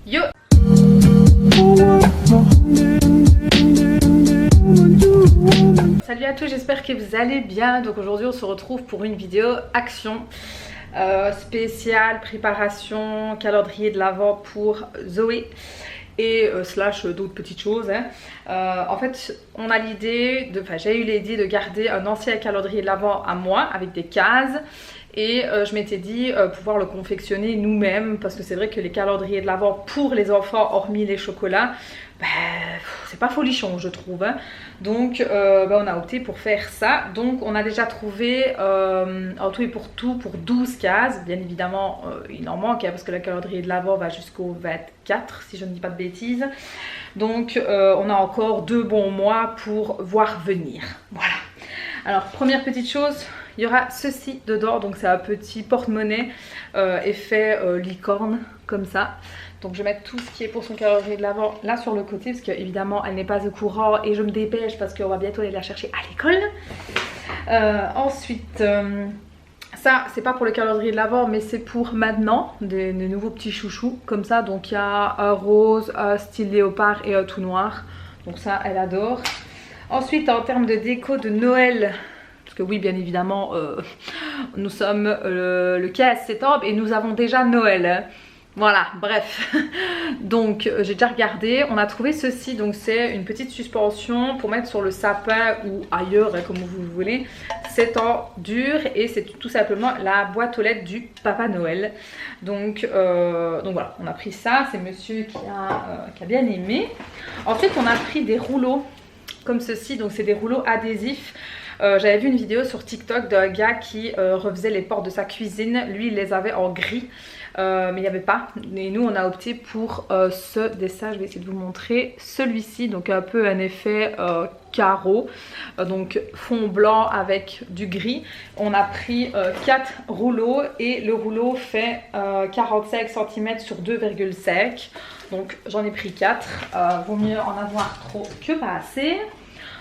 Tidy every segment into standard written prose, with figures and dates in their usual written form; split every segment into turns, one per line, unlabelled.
Yo! Salut à tous, j'espère que vous allez bien. Donc aujourd'hui on se retrouve pour une vidéo action spéciale, préparation, calendrier de l'Avent pour Zoé et slash d'autres petites choses hein. En fait on a l'idée, j'ai eu l'idée de garder un ancien calendrier de l'Avent à moi avec des cases. Et je m'étais dit pouvoir le confectionner nous-mêmes parce que c'est vrai que les calendriers de l'Avent pour les enfants, hormis les chocolats, c'est pas folichon je trouve hein. Donc on a opté pour faire ça. Donc on a déjà trouvé en tout et pour tout pour 12 cases. Bien évidemment il en manque hein, parce que le calendrier de l'Avent va jusqu'au 24 si je ne dis pas de bêtises. Donc on a encore 2 bons mois pour voir venir. Voilà. Alors première petite chose, il y aura ceci dedans, donc c'est un petit porte-monnaie effet licorne comme ça. Donc je vais mettre tout ce qui est pour son calendrier de l'Avent là sur le côté parce qu'évidemment elle n'est pas au courant et je me dépêche parce qu'on va bientôt aller la chercher à l'école. Ensuite, ça c'est pas pour le calendrier de l'Avent mais c'est pour maintenant des nouveaux petits chouchous comme ça. Donc il y a un rose, un style léopard et un tout noir. Donc ça elle adore. Ensuite en termes de déco de Noël, parce que oui bien évidemment nous sommes le 15 septembre et nous avons déjà Noël hein. Voilà bref. Donc j'ai déjà regardé, on a trouvé ceci, donc c'est une petite suspension pour mettre sur le sapin ou ailleurs hein, comme vous voulez. C'est en dur et c'est tout simplement la boîte aux lettres du Papa Noël. Donc voilà, on a pris ça, c'est monsieur qui a bien aimé. Ensuite on a pris des rouleaux comme ceci, donc c'est des rouleaux adhésifs. J'avais vu une vidéo sur TikTok d'un gars qui refaisait les portes de sa cuisine. Lui il les avait en gris mais il n'y avait pas. Et nous on a opté pour ce dessin, je vais essayer de vous montrer. Celui-ci, donc un peu un effet carreau, donc fond blanc avec du gris. On a pris 4 rouleaux et le rouleau fait 45 cm sur 2,5. Donc j'en ai pris 4, vaut mieux en avoir trop que pas assez.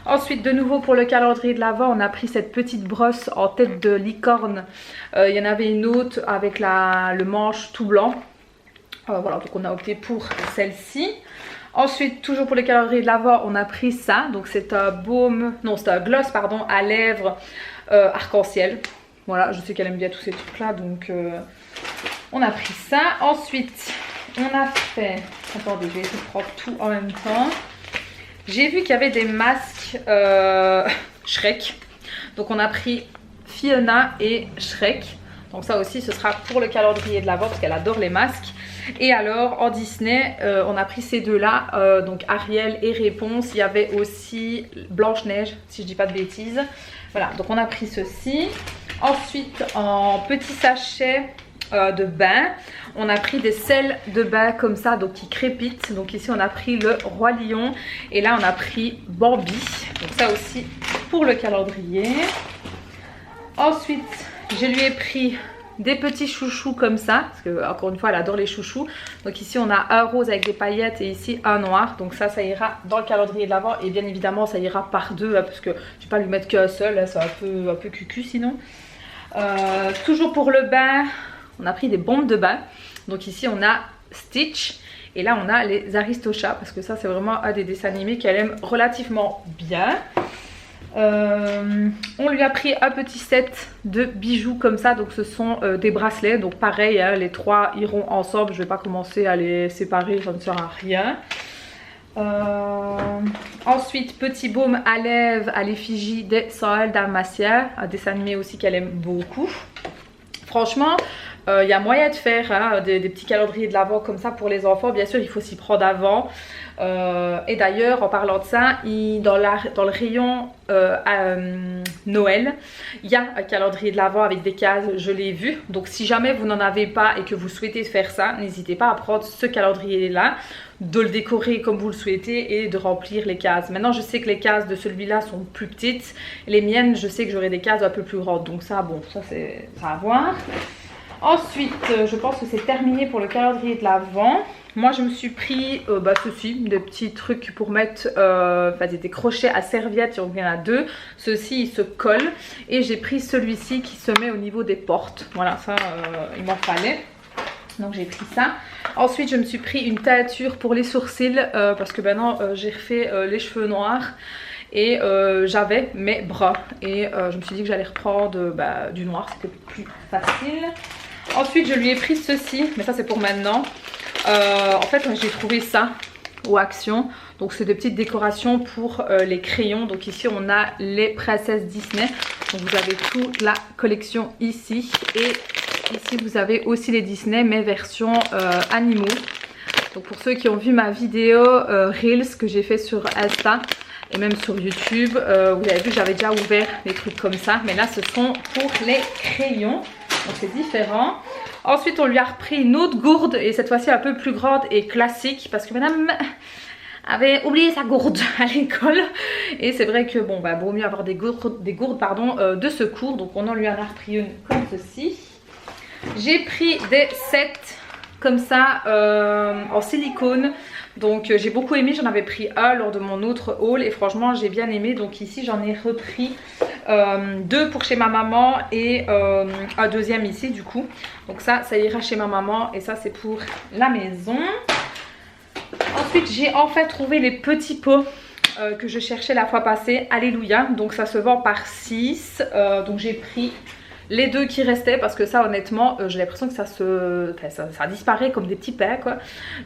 Ensuite de nouveau pour le calendrier de l'Avent on a pris cette petite brosse en tête de licorne. Il y en avait une autre avec le manche tout blanc. Voilà, donc on a opté pour celle-ci. Ensuite toujours pour le calendrier de l'Avent on a pris ça. Donc c'est un baume, non c'est un gloss pardon à lèvres arc-en-ciel. Voilà, je sais qu'elle aime bien tous ces trucs là donc on a pris ça. Ensuite on a fait, attendez je vais essayer de prendre tout en même temps. J'ai vu qu'il y avait des masques Shrek. Donc on a pris Fiona et Shrek. Donc ça aussi ce sera pour le calendrier de l'Avent parce qu'elle adore les masques. Et alors en Disney on a pris ces deux là. Donc Ariel et Réponse. Il y avait aussi Blanche-Neige si je dis pas de bêtises. Voilà, donc on a pris ceci. Ensuite en petit sachet de bain, on a pris des sels de bain comme ça, donc qui crépitent. Donc ici on a pris le Roi Lion et là on a pris Bambi. Donc ça aussi pour le calendrier. Ensuite je lui ai pris des petits chouchous comme ça parce que encore une fois elle adore les chouchous. Donc ici on a un rose avec des paillettes et ici un noir. Donc ça ira dans le calendrier de l'Avent et bien évidemment ça ira par deux hein, parce que je vais pas lui mettre qu'un seul là, c'est un peu cucu sinon. Toujours pour le bain on a pris des bombes de bain. Donc ici on a Stitch et là on a les Aristochats parce que ça c'est vraiment un des dessins animés qu'elle aime relativement bien. On lui a pris un petit set de bijoux comme ça, donc ce sont des bracelets, donc pareil hein, les trois iront ensemble, je vais pas commencer à les séparer, ça ne sert à rien. Ensuite petit baume à lèvres à l'effigie des Sahel Dalmatia, un dessin animé aussi qu'elle aime beaucoup. Franchement il y a moyen de faire hein, des petits calendriers de l'Avent comme ça pour les enfants. Bien sûr il faut s'y prendre avant. Et d'ailleurs en parlant de ça, dans le rayon Noël, il y a un calendrier de l'Avent avec des cases, je l'ai vu. Donc si jamais vous n'en avez pas et que vous souhaitez faire ça, n'hésitez pas à prendre ce calendrier là, de le décorer comme vous le souhaitez et de remplir les cases. Maintenant je sais que les cases de celui-là sont plus petites. Les miennes je sais que j'aurai des cases un peu plus grandes. Donc ça bon, ça c'est à voir. Ensuite, je pense que c'est terminé pour le calendrier de l'Avent. Moi, je me suis pris ceci, des petits trucs pour mettre des crochets à serviettes. Il y en a deux. Ceux-ci, ils se collent. Et j'ai pris celui-ci qui se met au niveau des portes. Voilà, ça, il m'en fallait. Donc j'ai pris ça. Ensuite je me suis pris une teinture pour les sourcils parce que maintenant j'ai refait les cheveux noirs. Et j'avais mes bras. Et je me suis dit que j'allais reprendre du noir, c'était plus facile. Ensuite je lui ai pris ceci, mais ça c'est pour maintenant. En fait j'ai trouvé ça au Action. Donc c'est des petites décorations pour les crayons. Donc ici on a les princesses Disney. Donc vous avez toute la collection ici. Et ici vous avez aussi les Disney mais version animaux. Donc pour ceux qui ont vu ma vidéo Reels que j'ai fait sur Insta et même sur YouTube, vous avez vu que j'avais déjà ouvert des trucs comme ça. Mais là ce sont pour les crayons. Donc c'est différent. Ensuite on lui a repris une autre gourde et cette fois-ci un peu plus grande et classique parce que madame avait oublié sa gourde à l'école. Et c'est vrai que bon vaut mieux avoir des gourdes de secours. Donc on en lui en a repris une comme ceci. J'ai pris des sets comme ça en silicone. Donc j'ai beaucoup aimé, j'en avais pris un lors de mon autre haul et franchement j'ai bien aimé. Donc ici j'en ai repris deux pour chez ma maman et un deuxième ici du coup. Donc ça ira chez ma maman et ça c'est pour la maison. Ensuite j'ai enfin trouvé les petits pots que je cherchais la fois passée, alléluia. Donc ça se vend par 6, donc j'ai pris les deux qui restaient parce que ça honnêtement j'ai l'impression que ça disparaît comme des petits pains quoi.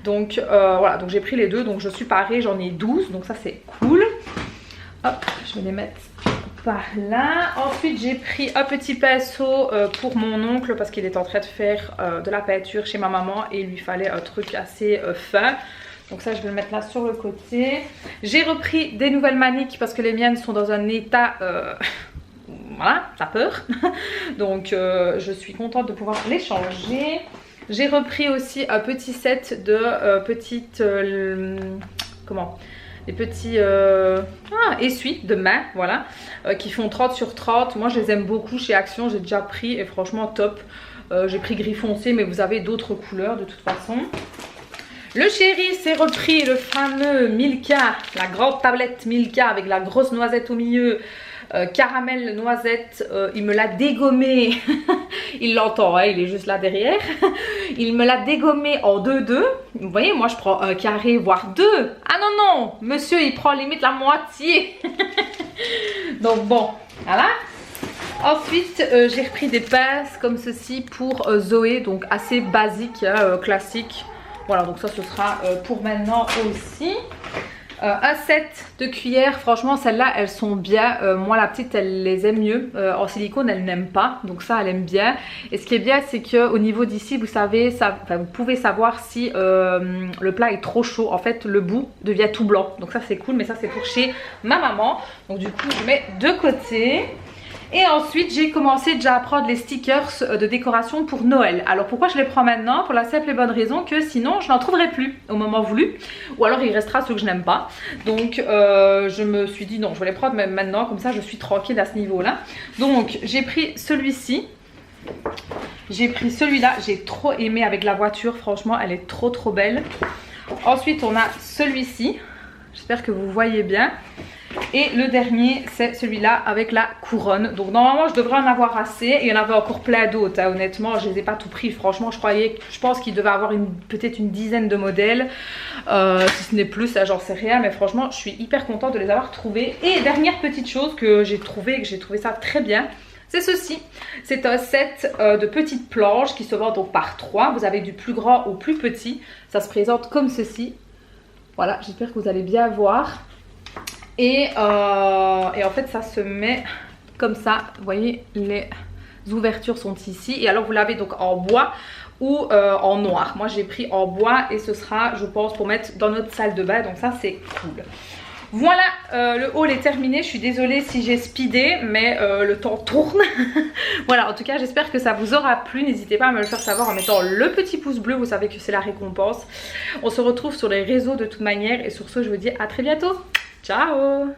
Donc voilà, donc j'ai pris les deux, donc je suis parée, j'en ai 12, donc ça c'est cool. Hop, je vais les mettre par là. Ensuite j'ai pris un petit pinceau pour mon oncle parce qu'il est en train de faire de la peinture chez ma maman et il lui fallait un truc assez fin. Donc ça je vais le mettre là sur le côté. J'ai repris des nouvelles maniques parce que les miennes sont dans un état voilà, ça peur. Donc je suis contente de pouvoir les changer. J'ai repris aussi un petit set de petites les petits essuies de main, voilà, qui font 30 sur 30. Moi je les aime beaucoup chez Action, j'ai déjà pris et franchement top. J'ai pris gris foncé mais vous avez d'autres couleurs de toute façon. Le chéri s'est repris le fameux Milka, la grande tablette Milka avec la grosse noisette au milieu. Caramel noisette, il me l'a dégommé. Il l'entend, hein, il est juste là derrière. Il me l'a dégommé en 2-2. Vous voyez, moi je prends un carré voire 2. Ah non non, monsieur il prend limite la moitié. Donc bon, voilà. Ensuite j'ai repris des pinces comme ceci pour Zoé, donc assez basique, hein, classique. Voilà, donc ça ce sera pour maintenant aussi. Un set de cuillères, franchement celles-là elles sont bien. Moi la petite elle les aime mieux, en silicone elle n'aime pas, donc ça elle aime bien. Et ce qui est bien c'est que au niveau d'ici vous savez, vous pouvez savoir si le plat est trop chaud. En fait le bout devient tout blanc, donc ça c'est cool. Mais ça c'est pour chez ma maman, donc du coup je mets de côté. Et ensuite j'ai commencé déjà à prendre les stickers de décoration pour Noël. Alors pourquoi je les prends maintenant? Pour la simple et bonne raison que sinon je n'en trouverai plus au moment voulu. Ou alors il restera ceux que je n'aime pas. Donc je me suis dit non, je vais les prendre même maintenant, comme ça je suis tranquille à ce niveau là. Donc j'ai pris celui-ci. J'ai pris celui-là, j'ai trop aimé avec la voiture, franchement elle est trop belle. Ensuite on a celui-ci, j'espère que vous voyez bien. Et le dernier c'est celui-là avec la couronne. Donc normalement je devrais en avoir assez. Et il y en avait encore plein d'autres, hein. Honnêtement je les ai pas tout pris. Franchement je pense qu'il devait avoir peut-être une dizaine de modèles, si ce n'est plus, j'en sais rien. Mais franchement je suis hyper contente de les avoir trouvés. Et dernière petite chose que j'ai trouvé ça très bien, c'est ceci. C'est un set de petites planches qui se vend donc par 3. Vous avez du plus grand au plus petit. Ça se présente comme ceci. Voilà, j'espère que vous allez bien voir. Et en fait ça se met comme ça, vous voyez les ouvertures sont ici. Et alors vous l'avez donc en bois ou en noir. Moi j'ai pris en bois et ce sera je pense pour mettre dans notre salle de bain, donc ça c'est cool. Voilà, le haul est terminé. Je suis désolée si j'ai speedé, mais le temps tourne. Voilà, en tout cas j'espère que ça vous aura plu. N'hésitez pas à me le faire savoir en mettant le petit pouce bleu, vous savez que c'est la récompense. On se retrouve sur les réseaux de toute manière. Et sur ce je vous dis à très bientôt. Ciao.